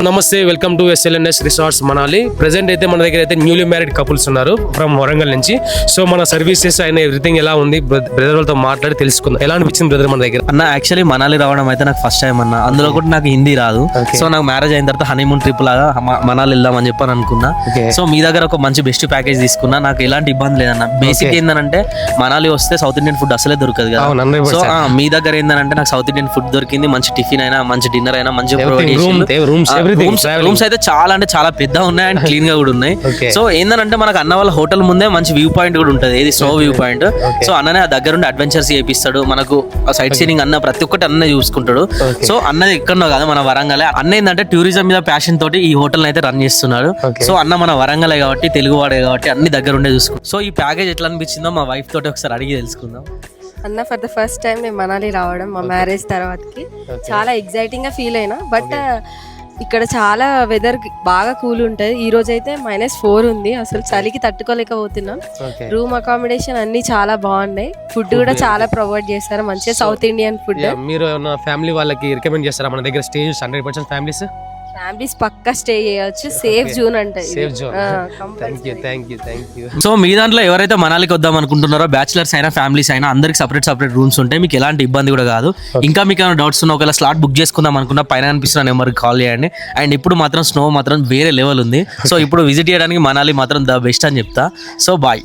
నమస్తే, welcome to SLNS resorts Manali. Present అయితే మన దగ్గర అయితే న్యూలీ మ్యారీడ్ కపుల్స్ ఉన్నారు ఫ్రమ్ వరంగల్ నుంచి. సో మన సర్వీసెస్ అయిన ఎవ్రీథింగ్ ఎలా ఉంది బ్రదర్ వాళ్ళతో మాట్లాడి తెలుసుకుందాం. ఎలా అనిపించింది బ్రదర్ మన దగ్గర? అన్న యాక్చువల్లీ మనాలి రావడం అయితే నాకు ఫస్ట్ టైం అన్న. అందులో కూడా నాకు హిందీ రాదు. సో నాకు మ్యారేజ్ అయిన తర్వాత హనీమూన్ ట్రిప్ లాగా మనాలి వెళ్దామని చెప్పని అనుకున్నా. సో మీ దగ్గర ఒక మంచి బెస్ట్ ప్యాకేజ్ తీసుకున్నా. నాకు ఎలాంటి ఇబ్బంది లేదన్న. బేసిక్ ఏంటంటే మనాలి వస్తే సౌత్ ఇండియన్ ఫుడ్ అసలే దొరకదు కదా. సో మీ దగ్గర ఏంటంటే నాకు సౌత్ ఇండియన్ ఫుడ్ దొరికింది. మంచి టిఫిన్ అయినా, మంచి డిన్నర్ అయినా, మంచి రూమ్స్ అయితే చాలా అంటే చాలా పెద్ద ఉన్నాయి అండ్ క్లీన్ గా కూడా ఉన్నాయి. సో ఏంటంటే మనకు అన్న వాళ్ళ హోటల్ ముందే మంచి వ్యూ పాయింట్ కూడా ఉంటుంది. ఇది స్నో వ్యూ పాయింట్. సో అన్ననే ఆ దగ్గర ఉండి అడ్వెంచర్స్ చేపిస్తాడు మనకు. సైట్ సీనింగ్ అన్న ప్రతి ఒక్కటి అన్న చూసుకుంటాడు. సో అన్నది ఎక్కడో కాదు, మన వరంగల్. అన్న ఏంటంటే టూరిజం మీద ప్యాషన్ తోటి ఈ హోటల్ అయితే రన్ చేస్తున్నాడు. సో అన్న మన వరంగలే కాబట్టి, తెలుగు వాడే కాబట్టి అన్ని దగ్గర ఉండే చూసుకుంటాం. సో ఈ ప్యాకేజ్ ఎట్లా అనిపించిందో మా వైఫ్ తోటి ఒకసారి అడిగి తెలుసుకుందాం. అన్న ఫర్ ద ఫస్ట్ టైం నేను మనాలి రావడం మా మ్యారేజ్ తర్వాతకి చాలా ఎగ్జైటింగ్ గా ఫీల్ అయినా. బట్ ఇక్కడ చాలా వెదర్ బాగా కూల్ ఉంటుంది. ఈ రోజు అయితే -4 ఉంది. అసలు చలికి తట్టుకోలేకపోతున్నాం. రూమ్ అకామిడేషన్ అన్ని చాలా బాగున్నాయి. ఫుడ్ కూడా చాలా ప్రొవైడ్ చేస్తారు, మంచిగా సౌత్ ఇండియన్ ఫుడ్. మీరు ఫ్యామిలీ వాళ్ళకి రికమెండ్ చేస్తారా మన దగ్గర స్టే 100% ఫ్యామిలీస్ పక్కా స్టే చేయొచ్చు. సేఫ్ జోన్ అంటే సో మీ దాంట్లో ఎవరైతే మనాలికి వద్దాం అనుకుంటున్నారో బ్యాచిలర్స్ అయినా, ఫ్యామిలీస్ అయినా అందరికి సపరేట్ రూమ్స్ ఉంటాయి. మీకు ఎలాంటి ఇబ్బంది కూడా కాదు. ఇంకా మీకు ఏమైనా డౌట్స్ ఉన్నా, ఒకవేళ స్లాట్ బుక్ చేసుకుందాం అనుకున్నా పైన కనిపిస్తున్న నెంబర్కి కాల్ చేయండి. అండ్ ఇప్పుడు మాత్రం స్నో మాత్రం వేరే లెవెల్ ఉంది. సో ఇప్పుడు విజిట్ చేయడానికి మనాలి మాత్రం ద బెస్ట్ అని చెప్తా. So bye.